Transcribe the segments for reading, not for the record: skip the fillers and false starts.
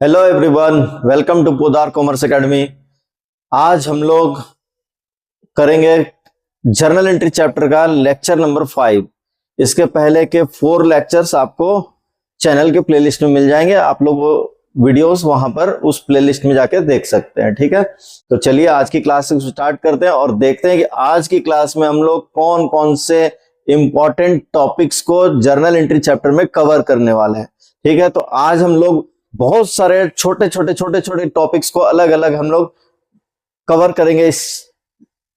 Hello everyone, welcome to Podar commerce academy. आज हम लोग करेंगे जर्नल एंट्री चैप्टर का लेक्चर नंबर 5। इसके पहले के 4 लेक्चर्स आपको चैनल के प्लेलिस्ट में मिल जाएंगे। आप लोग वो वीडियोस वहां पर उस प्लेलिस्ट में जाके देख सकते हैं। ठीक है, तो चलिए आज की क्लास स्टार्ट करते हैं और देखते हैं कि आज की क्लास में हम लोग कौन कौन से इंपॉर्टेंट टॉपिक्स को जर्नल एंट्री चैप्टर में कवर करने वाले हैं। ठीक है, तो आज हम लोग बहुत सारे छोटे छोटे टॉपिक्स को अलग अलग हम लोग कवर करेंगे इस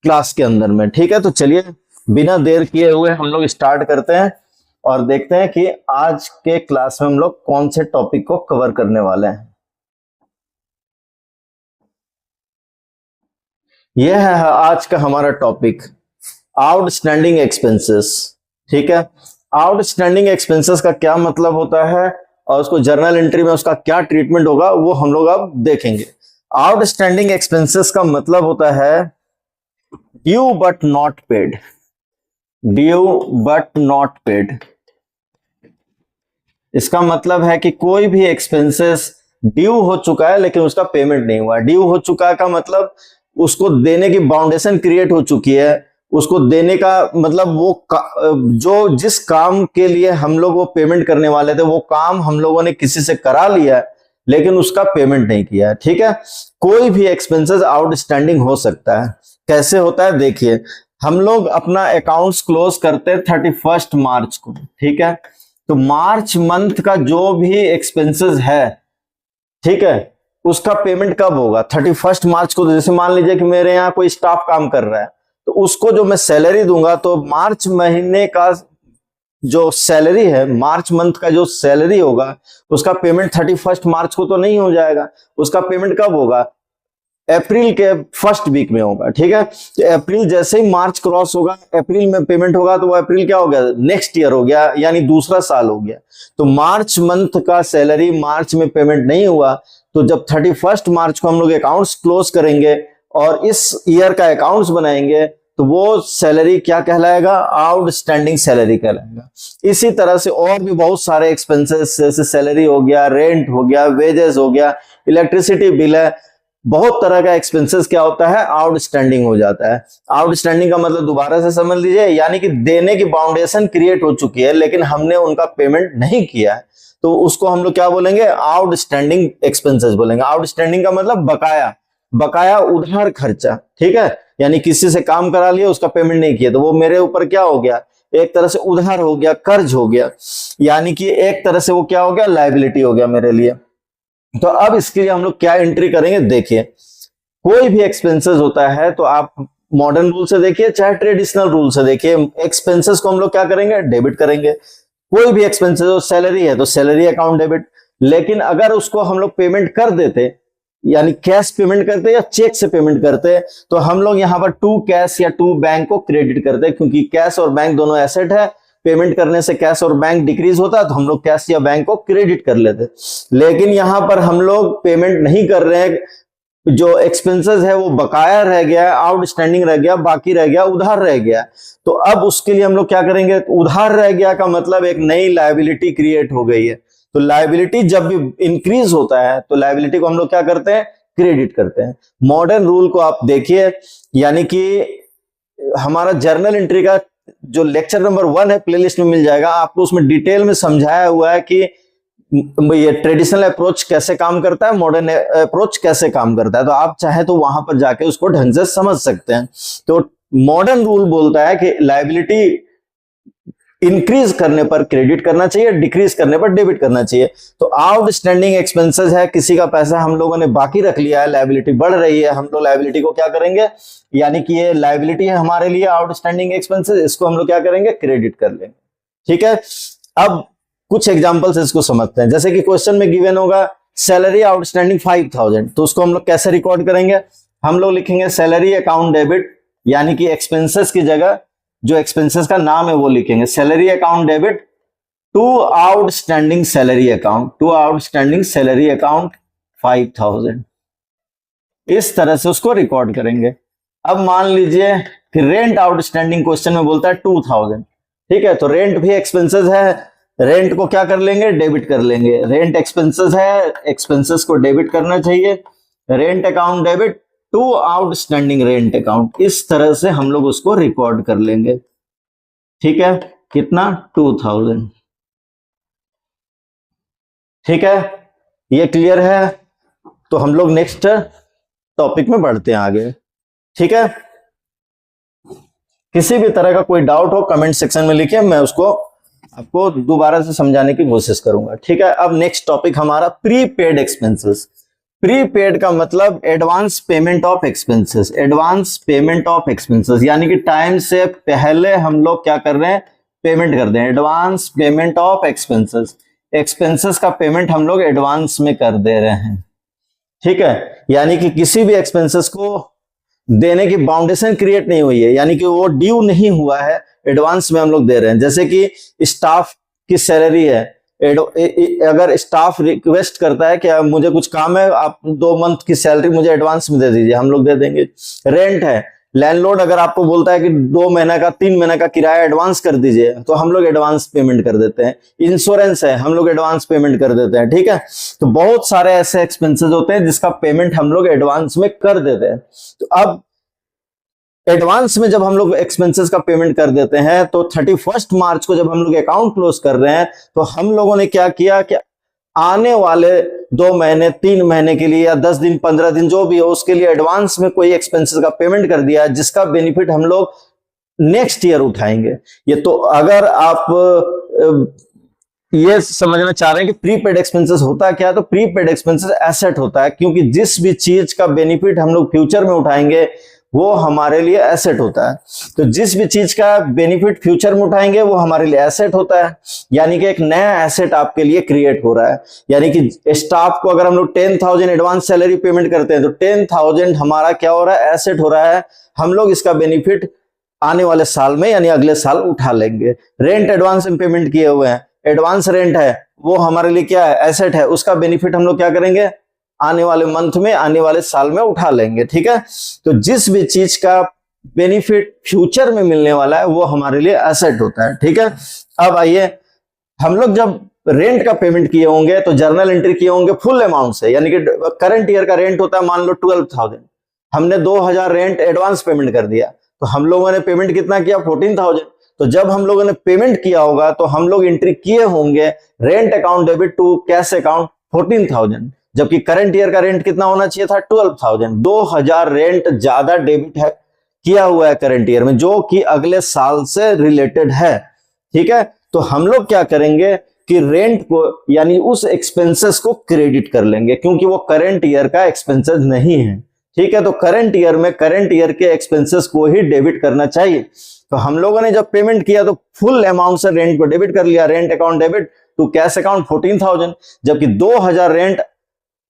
क्लास के अंदर में। ठीक है, तो चलिए बिना देर किए हुए हम लोग स्टार्ट करते हैं और देखते हैं कि आज के क्लास में हम लोग कौन से टॉपिक को कवर करने वाले हैं। यह है आज का हमारा टॉपिक, आउटस्टैंडिंग एक्सपेंसेस। ठीक है, आउटस्टैंडिंग एक्सपेंसेस का क्या मतलब होता है और उसको जर्नल एंट्री में उसका क्या ट्रीटमेंट होगा वो हम लोग अब देखेंगे। आउटस्टैंडिंग एक्सपेंसेस का मतलब होता है due but not paid. Due but not paid, इसका मतलब है कि कोई भी एक्सपेंसेस ड्यू हो चुका है लेकिन उसका पेमेंट नहीं हुआ। ड्यू हो चुका का मतलब उसको देने की बाउंडेशन क्रिएट हो चुकी है, उसको देने का मतलब जो जिस काम के लिए हम लोग वो पेमेंट करने वाले थे वो काम हम लोगों ने किसी से करा लिया है लेकिन उसका पेमेंट नहीं किया है। ठीक है, कोई भी एक्सपेंसेस आउटस्टैंडिंग हो सकता है। कैसे होता है देखिए, हम लोग अपना अकाउंट्स क्लोज करते हैं 31 मार्च को। ठीक है, तो मार्च मंथ का जो भी एक्सपेंसेस है, ठीक है, उसका पेमेंट कब होगा? 31 मार्च को। जैसे मान लीजिए कि मेरे यहाँ कोई स्टाफ काम कर रहा है तो उसको जो मैं सैलरी दूंगा तो मार्च महीने का जो सैलरी है, मार्च मंथ का जो सैलरी होगा उसका पेमेंट 31 मार्च को तो नहीं हो जाएगा। उसका पेमेंट कब होगा? अप्रैल के फर्स्ट वीक में होगा। ठीक है, तो अप्रैल जैसे ही मार्च क्रॉस होगा, अप्रैल में पेमेंट होगा तो वो अप्रैल क्या हो गया? नेक्स्ट ईयर हो गया, यानी दूसरा साल हो गया। तो मार्च मंथ का सैलरी मार्च में पेमेंट नहीं हुआ तो जब 31 मार्च को हम लोग अकाउंट्स क्लोज करेंगे और इस ईयर का अकाउंट्स बनाएंगे तो वो सैलरी क्या कहलाएगा? आउटस्टैंडिंग सैलरी कहलाएगा। इसी तरह से और भी बहुत सारे एक्सपेंसेस जैसे सैलरी हो गया, रेंट हो गया, वेजेस हो गया, इलेक्ट्रिसिटी बिल है, बहुत तरह का एक्सपेंसेस क्या होता है? आउटस्टैंडिंग हो जाता है। आउटस्टैंडिंग का मतलब दोबारा से समझ लीजिए, यानी कि देने की बाउंडेशन क्रिएट हो चुकी है लेकिन हमने उनका पेमेंट नहीं किया है, तो उसको हम लोग क्या बोलेंगे? आउटस्टैंडिंग एक्सपेंसेस बोलेंगे। आउटस्टैंडिंग का मतलब बकाया, बकाया उधार खर्चा। ठीक है, यानी किसी से काम करा लिया, उसका पेमेंट नहीं किया तो वो मेरे ऊपर क्या हो गया? एक तरह से उधार हो गया, कर्ज हो गया, यानी कि एक तरह से वो क्या हो गया? लायबिलिटी हो गया मेरे लिए। तो अब इसके लिए हम लोग क्या एंट्री करेंगे? देखिए, कोई भी एक्सपेंसेस होता है तो आप मॉडर्न रूल से देखिए चाहे ट्रेडिशनल रूल से देखिए, एक्सपेंसेस को हम लोग क्या करेंगे? डेबिट करेंगे। कोई भी एक्सपेंसेस हो, सैलरी है तो सैलरी अकाउंट डेबिट। लेकिन अगर उसको हम लोग पेमेंट कर देते, यानी कैश पेमेंट करते या चेक से पेमेंट करते, तो हम लोग यहां पर टू कैश या टू बैंक को क्रेडिट करते, क्योंकि कैश और बैंक दोनों एसेट है। पेमेंट करने से कैश और बैंक डिक्रीज होता है तो हम लोग कैश या बैंक को क्रेडिट कर लेते। लेकिन यहां पर हम लोग पेमेंट नहीं कर रहे हैं, जो एक्सपेंसेस है वो बकाया रह गया, आउटस्टैंडिंग रह गया, बाकी रह गया, उधार रह गया। तो अब उसके लिए हम लोग क्या करेंगे? उधार रह गया का मतलब एक नई लायबिलिटी क्रिएट हो गई है। तो लायबिलिटी जब भी इंक्रीज होता है तो लायबिलिटी को हम लोग क्या करते हैं? क्रेडिट करते हैं। मॉडर्न रूल को आप देखिए, यानी कि हमारा जर्नल एंट्री का जो लेक्चर नंबर 1 है प्लेलिस्ट में मिल जाएगा आपको। उसमें डिटेल में समझाया हुआ है कि ये ट्रेडिशनल अप्रोच कैसे काम करता है, मॉडर्न अप्रोच कैसे काम करता है। तो आप चाहे तो वहां पर जाके उसको ढंग से समझ सकते हैं। तो मॉडर्न रूल बोलता है कि लायबिलिटी इंक्रीज करने पर क्रेडिट करना चाहिए, डिक्रीज करने पर डेबिट करना चाहिए। तो आउटस्टैंडिंग एक्सपेंसेस है, किसी का पैसा हम लोगों ने बाकी रख लिया है, लायबिलिटी बढ़ रही है, हम लोग लायबिलिटी को क्या करेंगे? यानी कि ये लायबिलिटी है हमारे लिए आउटस्टैंडिंग एक्सपेंसेस, इसको हम लोग क्या करेंगे? क्रेडिट कर लेंगे। ठीक है, अब कुछ एग्जांपल्स इसको समझते हैं। जैसे कि क्वेश्चन में गिवन होगा सैलरी आउटस्टैंडिंग 5000, तो उसको हम लोग कैसे रिकॉर्ड करेंगे? हम लोग लिखेंगे सैलरी अकाउंट डेबिट, यानी कि एक्सपेंसेस की जगह जो एक्सपेंसेस का नाम है वो लिखेंगे salary account debit to outstanding salary account, to outstanding salary account 5000। इस तरह से उसको रिकॉर्ड करेंगे। अब मान लीजिए कि रेंट आउटस्टैंडिंग क्वेश्चन में बोलता है 2000। ठीक है, तो रेंट भी एक्सपेंसेस है, रेंट को क्या कर लेंगे, डेबिट कर लेंगे। रेंट एक्सपेंसेस है, एक्सपेंसेस को डेबिट करना चाहिए। Rent account debit to outstanding rent account, इस तरह से हम लोग उसको रिकॉर्ड कर लेंगे। ठीक है, कितना, 2000। ठीक है, ये क्लियर है। तो हम लोग नेक्स्ट टॉपिक में बढ़ते हैं आगे। ठीक है, किसी भी तरह का कोई डाउट हो कमेंट सेक्शन में लिखिए, मैं उसको आपको दोबारा से समझाने की कोशिश करूंगा। ठीक है, अब नेक्स्ट टॉपिक हमारा प्रीपेड एक्सपेंसेस। प्रीपेड का मतलब advance payment of expenses. Advance payment of expenses यानी कि टाइम से पहले हम लोग क्या कर रहे हैं, पेमेंट कर दें। Advance payment of expenses, expenses का पेमेंट हम लोग एडवांस में कर दे रहे हैं। ठीक है, यानी कि किसी भी एक्सपेंसेस को देने की बाउंडेशन क्रिएट नहीं हुई है, यानी कि वो ड्यू नहीं हुआ है, एडवांस में हम लोग दे रहे हैं। जैसे कि स्टाफ की सैलरी है, अगर स्टाफ रिक्वेस्ट करता है कि मुझे कुछ काम है, आप 2 मंथ की सैलरी मुझे एडवांस में दे दीजिए, हम लोग दे देंगे। रेंट है, लैंडलॉर्ड अगर आपको बोलता है कि 2 महीने का 3 महीने का किराया एडवांस कर दीजिए, तो हम लोग एडवांस पेमेंट कर देते हैं। इंश्योरेंस है, हम लोग एडवांस पेमेंट कर देते हैं। ठीक है, तो बहुत सारे ऐसे एक्सपेंसेस होते हैं जिसका पेमेंट हम लोग एडवांस में कर देते हैं। तो अब एडवांस में जब हम लोग एक्सपेंसेस का पेमेंट कर देते हैं, तो 31 मार्च को जब हम लोग अकाउंट क्लोज कर रहे हैं, तो हम लोगों ने क्या किया कि आने वाले 2 महीने 3 महीने के लिए या 10 दिन 15 दिन जो भी हो, उसके लिए एडवांस में कोई एक्सपेंसेस का पेमेंट कर दिया, जिसका बेनिफिट हम लोग नेक्स्ट ईयर उठाएंगे। ये तो अगर आप ये समझना चाह रहे हैं कि प्रीपेड एक्सपेंसेस होता क्या है, तो प्रीपेड एक्सपेंसेस एसेट होता है, क्योंकि जिस भी चीज का बेनिफिट हम लोग फ्यूचर में उठाएंगे वो हमारे लिए एसेट होता है। तो जिस भी चीज का बेनिफिट फ्यूचर में उठाएंगे वो हमारे लिए एसेट होता है, यानी कि एक नया एसेट आपके लिए क्रिएट हो रहा है। यानी कि स्टाफ को अगर हम लोग 10,000 एडवांस सैलरी पेमेंट करते हैं, तो 10,000 हमारा क्या हो रहा है, एसेट हो रहा है। हम लोग इसका बेनिफिट आने वाले साल में यानी अगले साल उठा लेंगे। रेंट एडवांस में पेमेंट किए हुए हैं, एडवांस रेंट है, वो हमारे लिए क्या है, एसेट है। उसका बेनिफिट हम लोग क्या करेंगे, आने वाले मंथ में, आने वाले साल में उठा लेंगे। ठीक है, तो जिस भी चीज का बेनिफिट फ्यूचर में मिलने वाला है वो हमारे लिए एसेट होता है। ठीक है, अब आइए, हम लोग जब रेंट का पेमेंट किए होंगे तो जर्नल एंट्री किए होंगे फुल अमाउंट से, यानी कि करंट ईयर का रेंट होता है मान लो 12,000, हमने 2,000 रेंट एडवांस पेमेंट कर दिया, तो हम लोगों ने पेमेंट कितना किया, 14,000। तो जब हम लोगों ने पेमेंट किया होगा तो हम लोग एंट्री किए होंगे rent account debit to cash account 14,000, जबकि करंट ईयर का रेंट कितना होना चाहिए था, 12,000। 2,000 रेंट ज्यादा डेबिट है किया हुआ है करंट ईयर में, जो कि अगले साल से रिलेटेड है। ठीक है, तो हम लोग क्या करेंगे कि रेंट को यानी उस एक्सपेंसेस को क्रेडिट कर लेंगे, क्योंकि वो करंट ईयर का एक्सपेंसेस नहीं है। ठीक है, तो करंट ईयर में करंट ईयर के एक्सपेंसेस को ही डेबिट करना चाहिए। तो हम लोगों ने जब पेमेंट किया तो फुल अमाउंट से रेंट को डेबिट कर लिया, rent account debit to cash account 14,000, जबकि 2,000 रेंट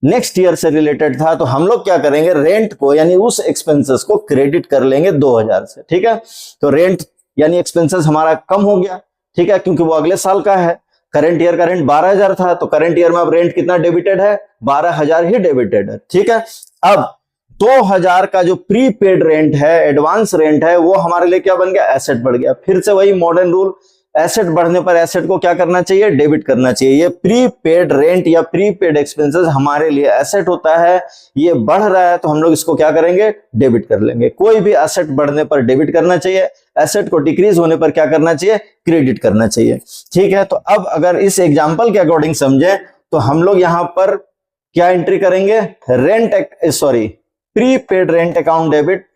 नेक्स्ट ईयर से रिलेटेड था। तो हम लोग क्या करेंगे, रेंट को यानी उस एक्सपेंसेस को क्रेडिट कर लेंगे 2,000 से। ठीक है, तो रेंट यानी एक्सपेंसेस हमारा कम हो गया। ठीक है, क्योंकि वो अगले साल का है। करंट ईयर का रेंट 12,000 था, तो करंट ईयर में अब रेंट कितना डेबिटेड है, 12,000 ही डेबिटेड है। ठीक है, अब 2,000 का जो प्रीपेड रेंट है, एडवांस रेंट है, वो हमारे लिए क्या बन गया, एसेट बढ़ गया। फिर से वही मॉडर्न रूल, एसेट बढ़ने पर एसेट को क्या करना चाहिए, डेबिट करना चाहिए। ये प्रीपेड रेंट या प्रीपेड एक्सपेंसेस हमारे लिए एसेट होता है, ये बढ़ रहा है तो हम लोग इसको क्या करेंगे, डेबिट कर लेंगे। कोई भी एसेट बढ़ने पर डेबिट करना चाहिए, एसेट को डिक्रीज होने पर क्या करना चाहिए, क्रेडिट करना चाहिए। ठीक है, तो अब अगर इस एग्जांपल के अकॉर्डिंग समझे तो हम लोग यहां पर क्या एंट्री करेंगे, prepaid rent account debit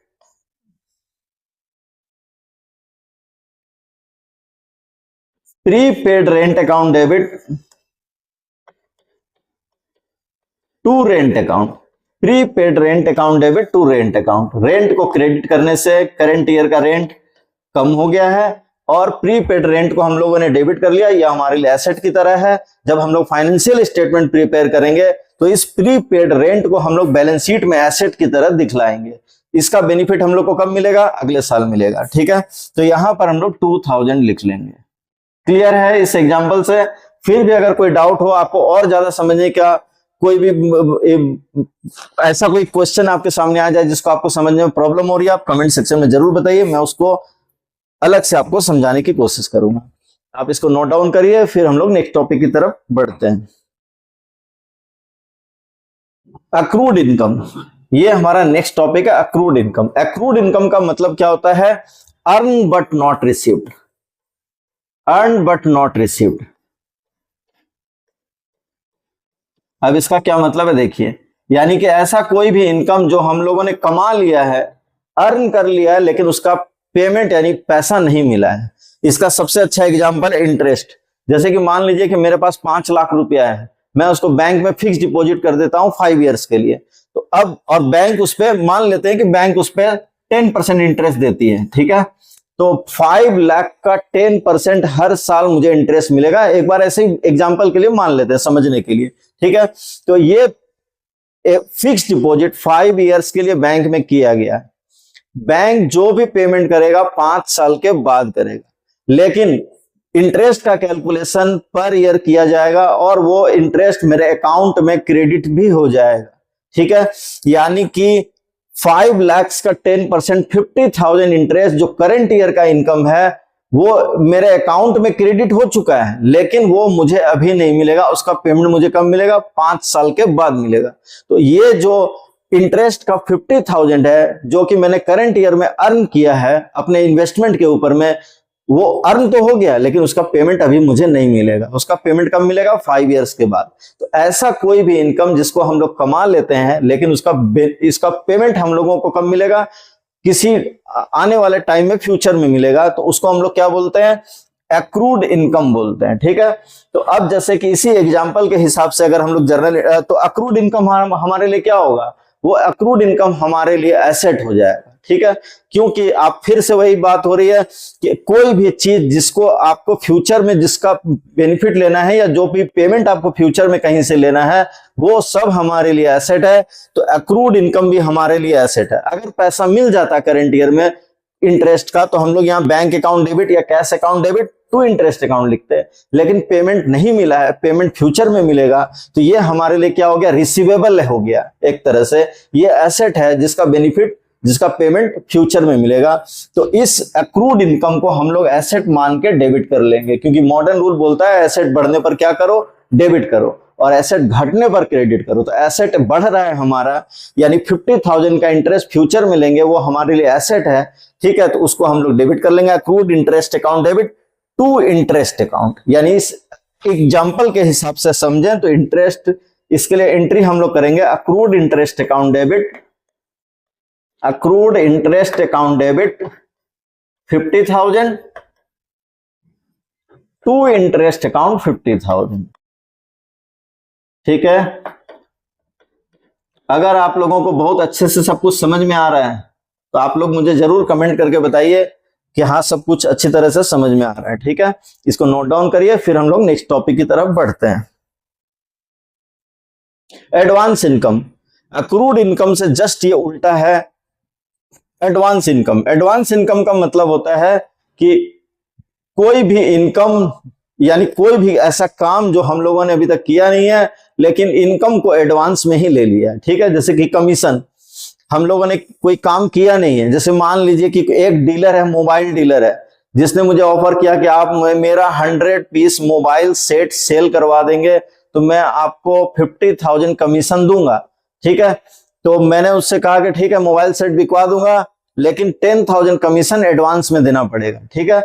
prepaid rent account debit to rent account, prepaid rent account debit to rent account. Rent को क्रेडिट करने से करंट ईयर का रेंट कम हो गया है और प्रीपेड रेंट को हम लोगों ने डेबिट कर लिया। यह हमारे लिए एसेट की तरह है। जब हम लोग फाइनेंशियल स्टेटमेंट प्रिपेयर करेंगे तो इस प्रीपेड रेंट को हम लोग बैलेंस शीट में एसेट की तरह दिखलाएंगे। इसका बेनिफिट हम लोग को कब मिलेगा, अगले साल मिलेगा। ठीक है, तो यहां पर हम लोग 2,000 लिख लेंगे। क्लियर है इस एग्जांपल से? फिर भी अगर कोई डाउट हो, आपको और ज्यादा समझने का कोई भी ऐसा कोई क्वेश्चन आपके सामने आ जाए जिसको आपको समझने में प्रॉब्लम हो रही है, आप कमेंट सेक्शन में जरूर बताइए, मैं उसको अलग से आपको समझाने की कोशिश करूंगा। आप इसको नोट डाउन करिए, फिर हम लोग नेक्स्ट टॉपिक की तरफ बढ़ते हैं। अक्रूड इनकम, ये हमारा नेक्स्ट टॉपिक है, अक्रूड इनकम। अक्रूड इनकम का मतलब क्या होता है? Earn but not received, earn but not received. अब इसका क्या मतलब है देखिए, यानी कि ऐसा कोई भी इनकम जो हम लोगों ने कमा लिया है, अर्न कर लिया है, लेकिन उसका पेमेंट यानी पैसा नहीं मिला है। इसका सबसे अच्छा एग्जांपल है इंटरेस्ट। जैसे कि मान लीजिए कि मेरे पास 5 लाख रुपया है, मैं उसको बैंक में फिक्स डिपॉजिट कर देता हूं 5 इयर्स के लिए। तो अब और बैंक उस पर मान लेते हैं कि बैंक उस पर 10% इंटरेस्ट देती है, ठीक है। तो 5 लाख का 10% हर साल मुझे इंटरेस्ट मिलेगा। एक बार ऐसे ही एग्जांपल के लिए मान लेते हैं समझने के लिए, ठीक है। तो ये फिक्स डिपॉजिट 5 इयर्स के लिए बैंक में किया गया है। बैंक जो भी पेमेंट करेगा 5 साल के बाद करेगा, लेकिन इंटरेस्ट का कैलकुलेशन पर ईयर किया जाएगा और वो इंटरेस्ट मेरे अकाउंट में क्रेडिट भी हो जाएगा, ठीक है। यानी कि 5 लाख का 10% 50,000 इंटरेस्ट जो करंट ईयर का इनकम है वो मेरे अकाउंट में क्रेडिट हो चुका है, लेकिन वो मुझे अभी नहीं मिलेगा। उसका पेमेंट मुझे कब मिलेगा? 5 साल के बाद मिलेगा। तो ये जो इंटरेस्ट का 50,000 है जो कि मैंने करंट ईयर में अर्न किया है अपने इन्वेस्टमेंट के ऊपर में, वो अर्न तो हो गया, लेकिन उसका पेमेंट अभी मुझे नहीं मिलेगा। उसका पेमेंट कब मिलेगा? 5 इयर्स के बाद। तो ऐसा कोई भी इनकम जिसको हम लोग कमा लेते हैं, लेकिन इसका पेमेंट हम लोगों को कब मिलेगा? किसी आने वाले टाइम में, फ्यूचर में मिलेगा। तो उसको हम लोग क्या बोलते हैं? एक्रूड इनकम बोलते हैं, ठीक है। तो अब जैसे कि इसी एग्जांपल के हिसाब से अगर हम लोग जनरल, तो एक्रूड इनकम हमारे लिए क्या होगा? वो एक्रूड इनकम हमारे लिए एसेट हो जाएगा, ठीक है। क्योंकि आप फिर से वही बात हो रही है कि कोई भी चीज जिसको आपको फ्यूचर में जिसका बेनिफिट लेना है या जो भी पेमेंट आपको फ्यूचर में कहीं से लेना है, वो सब हमारे लिए एसेट है। तो एक्रूड इनकम भी हमारे लिए एसेट है। अगर पैसा मिल जाता करंट ईयर में इंटरेस्ट का, तो हम लोग यहाँ बैंक अकाउंट डेबिट या cash account debit to interest account लिखते हैं। लेकिन पेमेंट नहीं मिला है, पेमेंट फ्यूचर में मिलेगा, तो ये हमारे लिए क्या हो गया? रिसीवेबल हो गया एक तरह से। ये एसेट है जिसका बेनिफिट, जिसका पेमेंट फ्यूचर में मिलेगा। तो इस एक्रूड इनकम को हम लोग एसेट मान के डेबिट कर लेंगे, क्योंकि मॉडर्न रूल बोलता है एसेट बढ़ने पर क्या करो? डेबिट करो, और एसेट घटने पर क्रेडिट करो। तो एसेट बढ़ रहा है हमारा, यानी 50,000 का इंटरेस्ट फ्यूचर में लेंगे, वो हमारे लिए एसेट है, ठीक है। तो उसको हम लोग डेबिट कर लेंगे, accrued interest account debit to interest account. यानी इस एग्जांपल के हिसाब से समझें तो इंटरेस्ट, इसके लिए एंट्री हम लोग करेंगे accrued interest account debit, accrued interest account debit 50,000 to interest account 50,000, ठीक है। अगर आप लोगों को बहुत अच्छे से सब कुछ समझ में आ रहा है तो आप लोग मुझे जरूर कमेंट करके बताइए कि हाँ सब कुछ अच्छी तरह से समझ में आ रहा है, ठीक है। इसको नोट डाउन करिए, फिर हम लोग नेक्स्ट टॉपिक की तरफ बढ़ते हैं। एडवांस इनकम, अक्रूड इनकम से जस्ट ये उल्टा है एडवांस इनकम। एडवांस इनकम का मतलब होता है कि कोई भी इनकम, यानी कोई भी ऐसा काम जो हम लोगों ने अभी तक किया नहीं है, लेकिन इनकम को एडवांस में ही ले लिया है, ठीक है। जैसे कि कमीशन, हम लोगों ने कोई काम किया नहीं है। जैसे मान लीजिए कि एक डीलर है, मोबाइल डीलर है, जिसने मुझे ऑफर किया कि आप मेरा 100 पीस मोबाइल सेट सेल करवा देंगे तो मैं आपको 50,000 कमीशन दूंगा, ठीक है। तो मैंने उससे कहा कि ठीक है मोबाइल सेट बिकवा दूंगा, लेकिन 10,000 कमीशन एडवांस में देना पड़ेगा, ठीक है।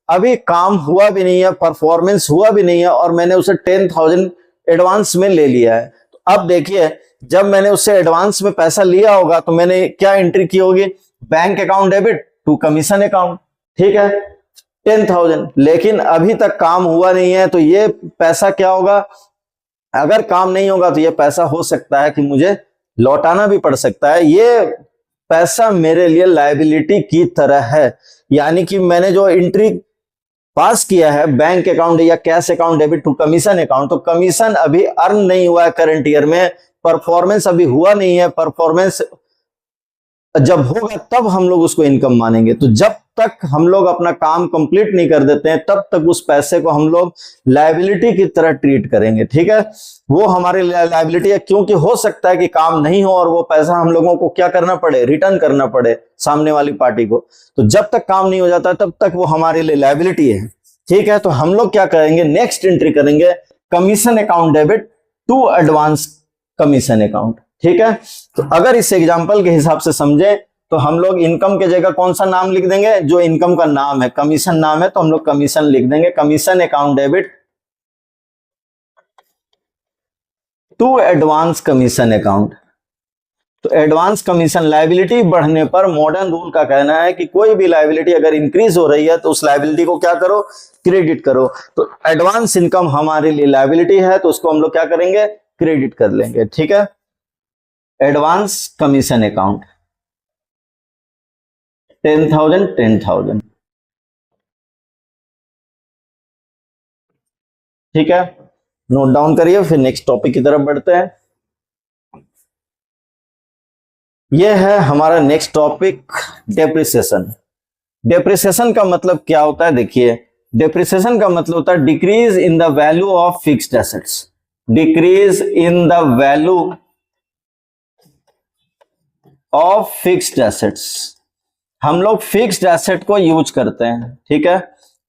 अभी काम हुआ भी नहीं है, परफॉर्मेंस हुआ भी नहीं है, और मैंने उसे 10,000 एडवांस में ले लिया है। तो अब देखिए, जब मैंने उससे एडवांस में पैसा लिया होगा तो मैंने क्या एंट्री की होगी? Bank account debit to commission account, ठीक है, 10,000। लेकिन अभी तक काम हुआ नहीं है, तो ये पैसा क्या होगा? अगर काम नहीं होगा तो ये पैसा हो सकता है कि मुझे लौटाना भी पड़ सकता है। ये पैसा मेरे लिए लायबिलिटी की तरह है। यानी कि मैंने जो एंट्री पास किया है बैंक अकाउंट या cash account debit to commission account, तो कमीशन अभी अर्न नहीं हुआ है करंट ईयर में, परफॉर्मेंस अभी हुआ नहीं है। परफॉर्मेंस जब होगा तब हम लोग उसको इनकम मानेंगे। तो जब तक हम लोग अपना काम कंप्लीट नहीं कर देते हैं, तब तक उस पैसे को हम लोग लायबिलिटी की तरह ट्रीट करेंगे, ठीक है। वो हमारे लिए लायबिलिटी है, क्योंकि हो सकता है कि काम नहीं हो और वो पैसा हम लोगों को क्या करना पड़े? रिटर्न करना पड़े सामने वाली पार्टी को। तो जब तक काम नहीं हो जाता तब तक वो हमारे लिए लायबिलिटी है। ठीक है, तो हम लोग क्या करेंगे, नेक्स्ट एंट्री करेंगे commission account debit to advance commission account. ठीक है, तो अगर इस एग्जांपल के हिसाब से समझे तो हम लोग इनकम के जगह कौन सा नाम लिख देंगे, जो इनकम का नाम है, कमीशन नाम है, तो हम लोग कमीशन लिख देंगे, commission account debit to advance commission account. तो एडवांस कमीशन लायबिलिटी बढ़ने पर मॉडर्न रूल का कहना है कि कोई भी लायबिलिटी अगर इंक्रीज हो रही है तो उस लायबिलिटी को क्या करो, क्रेडिट करो। तो एडवांस इनकम हमारे लिए लायबिलिटी है, तो उसको हम लोग क्या करेंगे, क्रेडिट कर लेंगे। ठीक है, एडवांस कमीशन अकाउंट 10,000। ठीक है, नोट डाउन करिए, फिर नेक्स्ट टॉपिक की तरफ बढ़ते हैं। यह है हमारा नेक्स्ट टॉपिक, डेप्रिसिएशन। डेप्रिसिएशन का मतलब क्या होता है, देखिए डेप्रिसिएशन का मतलब होता है decrease in the value of fixed assets. Decrease in the value of fixed assets. हम लोग फिक्स्ड एसेट को यूज करते हैं। ठीक है,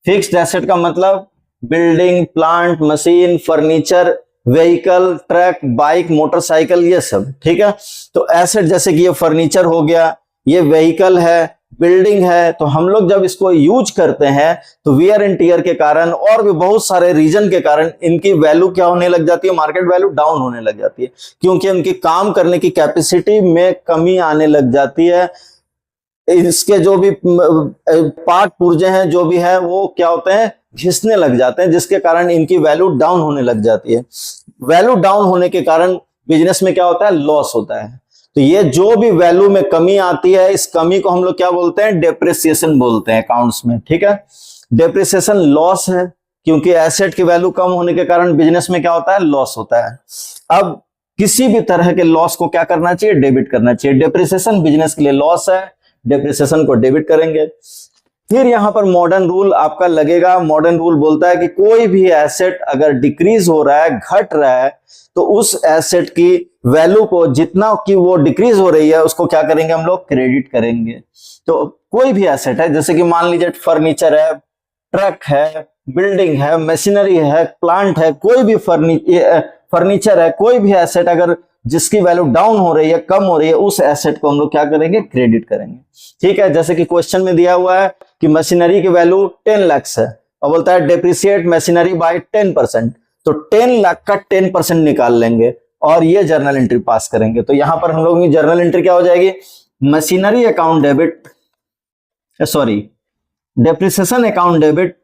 फिक्स्ड एसेट का मतलब building, plant, machine, furniture, vehicle, truck, bike, motorcycle, ये सब। ठीक है, तो एसेट जैसे कि ये फर्नीचर हो गया, ये व्हीकल है, बिल्डिंग है, तो हम लोग जब इसको यूज करते हैं तो वियर एंड टीयर के कारण और भी बहुत सारे रीजन के कारण इनकी वैल्यू क्या होने लग जाती है, मार्केट वैल्यू डाउन होने लग जाती है, क्योंकि उनकी काम करने की कैपेसिटी में कमी आने लग जाती है। इसके जो भी पार्ट पुर्जे हैं, जो भी है, वो क्या होते हैं, घिसने लग जाते हैं, जिसके कारण इनकी वैल्यू डाउन होने लग जाती है। वैल्यू डाउन होने के कारण बिजनेस में क्या होता है, लॉस होता है। तो ये जो भी वैल्यू में कमी आती है, इस कमी को हम लोग क्या बोलते हैं, डेप्रिसिएशन बोलते हैं अकाउंट्स में। ठीक है, डेप्रिसिएशन लॉस है, क्योंकि एसेट की वैल्यू कम होने के कारण बिजनेस में क्या होता है, लॉस होता है। अब किसी भी तरह के लॉस को क्या करना चाहिए, डेबिट करना चाहिए। डेप्रिसिएशन बिजनेस के लिए लॉस है, डेप्रिसिएशन को डेबिट करेंगे। फिर यहां पर मॉडर्न रूल आपका लगेगा। मॉडर्न रूल बोलता है कि कोई भी एसेट अगर डिक्रीज हो रहा है, घट रहा है, तो उस एसेट की वैल्यू को जितना कि वो डिक्रीज हो रही है उसको क्या करेंगे, हम लोग क्रेडिट करेंगे। तो कोई भी एसेट है, जैसे कि मान लीजिए फर्नीचर है, ट्रक है, बिल्डिंग है, मशीनरी है, प्लांट है, कोई भी फर्नीचर है, कोई भी एसेट अगर जिसकी वैल्यू डाउन हो रही है, कम हो रही है, उस एसेट को हम लोग क्या करेंगे, क्रेडिट करेंगे। ठीक है, जैसे कि क्वेश्चन में दिया हुआ है कि मशीनरी की वैल्यू 10 लाख है और बोलता है डेप्रिसिएट मशीनरी बाय 10%, तो 10 लाख का 10% निकाल लेंगे और ये जर्नल एंट्री पास करेंगे। तो यहां पर हम लोग की जर्नल एंट्री क्या हो जाएगी, machinery account debit, sorry, depreciation account debit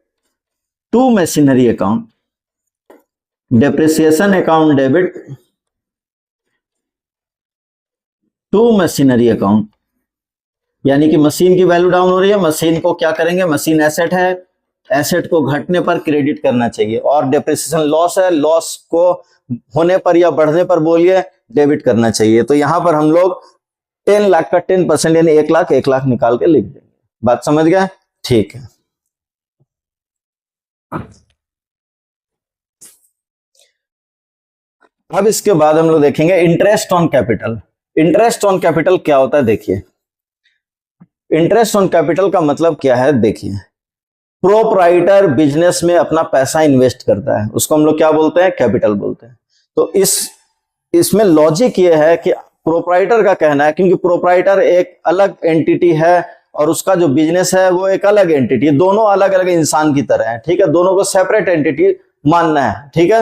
to machinery account, depreciation account debit to machinery account. यानी कि मशीन की वैल्यू डाउन हो रही है, मशीन को क्या करेंगे, मशीन एसेट है, एसेट को घटने पर क्रेडिट करना चाहिए, और डेप्रिसिएशन लॉस है, लॉस को होने पर या बढ़ने पर बोलिए डेबिट करना चाहिए। तो यहां पर हम लोग 10 लाख का 10% यानी 1 लाख निकाल के लिख देंगे। बात समझ गए, ठीक है। अब इसके बाद हम लोग देखेंगे interest on capital. Interest on capital क्या होता है, देखिए इंटरेस्ट ऑन कैपिटल का मतलब क्या है, देखिए प्रोप्राइटर बिजनेस में अपना पैसा इन्वेस्ट करता है, उसको हम लोग क्या बोलते हैं, कैपिटल बोलते हैं। तो इसमें लॉजिक ये है कि प्रोप्राइटर का कहना है, क्योंकि प्रोप्राइटर एक अलग एंटिटी है और उसका जो बिजनेस है वो एक अलग एंटिटी है, दोनों अलग अलग इंसान की तरह है। ठीक है, दोनों को सेपरेट एंटिटी मानना है। ठीक है,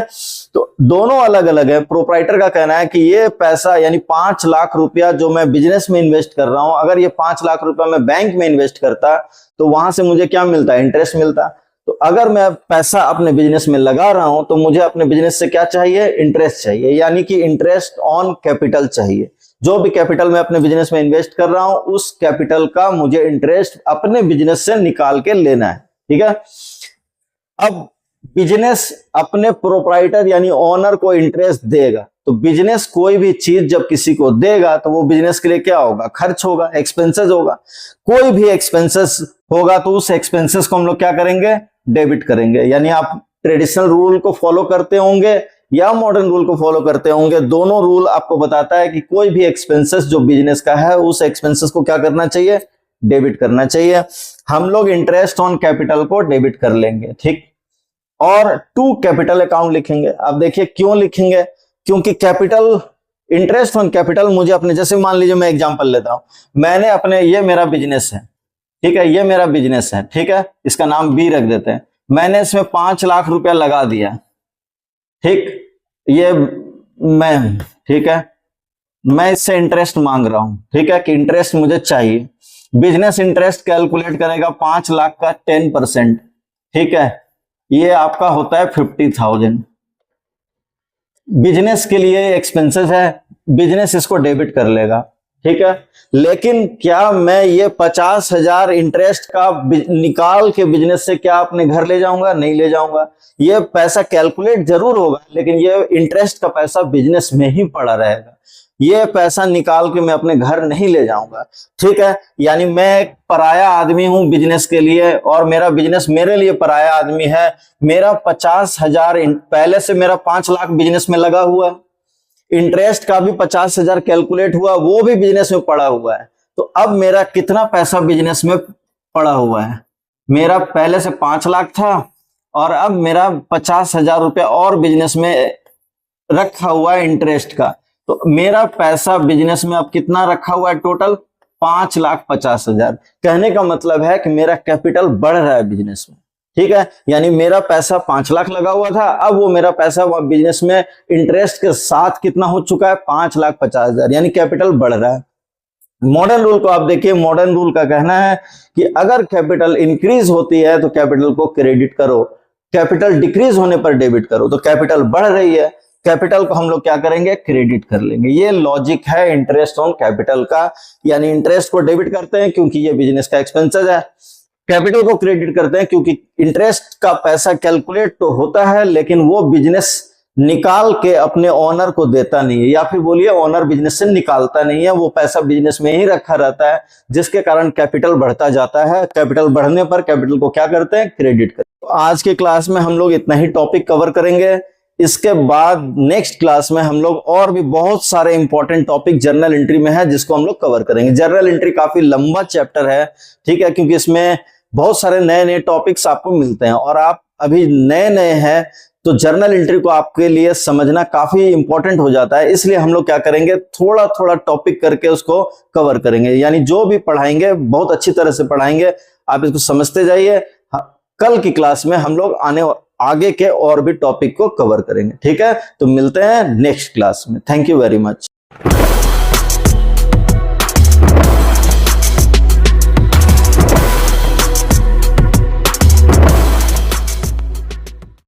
तो दोनों अलग अलग है। प्रोप्राइटर का कहना है कि ये पैसा यानी 5 लाख रुपया जो मैं बिजनेस में इन्वेस्ट कर रहा हूं, अगर ये 5 लाख रुपया मैं बैंक में इन्वेस्ट करता तो वहां से मुझे क्या मिलता, इंटरेस्ट मिलता। तो अगर मैं पैसा अपने बिजनेस में लगा रहा हूं तो मुझे अपने बिजनेस से क्या चाहिए, इंटरेस्ट चाहिए, यानी कि इंटरेस्ट ऑन कैपिटल चाहिए। जो भी कैपिटल मैं अपने बिजनेस में इन्वेस्ट कर रहा हूं उस कैपिटल का मुझे इंटरेस्ट अपने बिजनेस से निकाल के लेना है। ठीक है, अब बिजनेस अपने प्रोप्राइटर यानी ओनर को इंटरेस्ट देगा, तो बिजनेस कोई भी चीज जब किसी को देगा तो वो बिजनेस के लिए क्या होगा, खर्च होगा, एक्सपेंसेस होगा। कोई भी एक्सपेंसेस होगा तो उस एक्सपेंसेस को हम लोग क्या करेंगे, डेबिट करेंगे। यानी आप ट्रेडिशनल रूल को फॉलो करते होंगे या मॉडर्न रूल को फॉलो करते होंगे, दोनों रूल आपको बताता है कि कोई भी एक्सपेंसेस जो बिजनेस का है उस एक्सपेंसेस को क्या करना चाहिए, डेबिट करना चाहिए। हम लोग इंटरेस्ट ऑन कैपिटल को डेबिट कर लेंगे, ठीक। और टू कैपिटल अकाउंट लिखेंगे। अब देखिए क्यों लिखेंगे, क्योंकि कैपिटल, इंटरेस्ट ऑन कैपिटल मुझे अपने, जैसे मान लीजिए मैं एग्जांपल लेता हूं, मैंने अपने, ये मेरा बिजनेस है, ठीक है, ये मेरा बिजनेस है, ठीक है, इसका नाम बी रख देते हैं। मैंने इसमें 5 लाख रुपया लगा दिया, ठीक, ये मैं, ठीक है, मैं इससे इंटरेस्ट मांग रहा हूं, ठीक है, कि इंटरेस्ट मुझे चाहिए। बिजनेस इंटरेस्ट कैलकुलेट करेगा 5 लाख का 10%, ठीक है, ये आपका होता है 50,000। बिजनेस के लिए एक्सपेंसेस है, बिजनेस इसको डेबिट कर लेगा, ठीक है। लेकिन क्या मैं ये 50,000 इंटरेस्ट का निकाल के बिजनेस से क्या अपने घर ले जाऊंगा? नहीं ले जाऊंगा। ये पैसा कैलकुलेट जरूर होगा, लेकिन ये इंटरेस्ट का पैसा बिजनेस में ही पड़ा रहेगा। ये पैसा निकाल के मैं अपने घर नहीं ले जाऊंगा, ठीक है। यानी मैं एक पराया आदमी हूं बिजनेस के लिए, और मेरा बिजनेस मेरे लिए पराया आदमी है। मेरा 50,000 पहले से मेरा 5 लाख बिजनेस में लगा हुआ है, इंटरेस्ट का भी 50,000 कैलकुलेट हुआ, वो भी बिजनेस में पड़ा हुआ है। तो अब मेरा कितना पैसा बिजनेस में पड़ा हुआ है? मेरा पहले से 5 लाख था, और अब मेरा 50,000 रुपया और बिजनेस में रखा हुआ है इंटरेस्ट का। तो मेरा पैसा बिजनेस में अब कितना रखा हुआ है? टोटल 5,50,000। कहने का मतलब है कि मेरा कैपिटल बढ़ रहा है बिजनेस में, ठीक है। यानी मेरा पैसा 5 लाख लगा हुआ था, अब वो मेरा पैसा बिजनेस में इंटरेस्ट के साथ कितना हो चुका है? 5,50,000, यानी कैपिटल बढ़ रहा है। मॉडर्न रूल को आप देखिए, मॉडर्न रूल का कहना है कि अगर कैपिटल इंक्रीज होती है तो कैपिटल को क्रेडिट करो, कैपिटल डिक्रीज होने पर डेबिट करो। तो कैपिटल बढ़ रही है, कैपिटल को हम लोग क्या करेंगे? क्रेडिट कर लेंगे। ये लॉजिक है इंटरेस्ट ऑन कैपिटल का, यानी इंटरेस्ट को डेबिट करते हैं क्योंकि ये बिजनेस का एक्सपेंसेस है, कैपिटल को क्रेडिट करते हैं क्योंकि इंटरेस्ट का पैसा कैलकुलेट तो होता है, लेकिन वो बिजनेस निकाल के अपने ओनर को देता नहीं है, या फिर बोलिए ओनर बिजनेस से निकालता नहीं है, वो पैसा बिजनेस में ही रखा रहता है, जिसके कारण कैपिटल बढ़ता जाता है। कैपिटल बढ़ने पर कैपिटल को क्या करते हैं? क्रेडिट करते हैं। तो आज के क्लास में हम लोग इतना ही टॉपिक कवर करेंगे। इसके बाद नेक्स्ट क्लास में हम लोग और भी बहुत सारे इंपॉर्टेंट टॉपिक जर्नल एंट्री में है, जिसको हम लोग कवर करेंगे। जर्नल एंट्री काफी लंबा चैप्टर है, ठीक है, क्योंकि इसमें बहुत सारे नए नए टॉपिक्स आपको मिलते हैं, और आप अभी नए नए हैं तो जर्नल एंट्री को आपके लिए समझना काफी इंपॉर्टेंट हो जाता है। इसलिए हम लोग क्या करेंगे? थोड़ा थोड़ा टॉपिक करके उसको कवर करेंगे, यानी जो भी पढ़ाएंगे बहुत अच्छी तरह से पढ़ाएंगे, आप इसको समझते जाइए। कल की क्लास में हम लोग आगे के और भी टॉपिक को कवर करेंगे, ठीक है। तो मिलते हैं नेक्स्ट क्लास में। Thank you very much.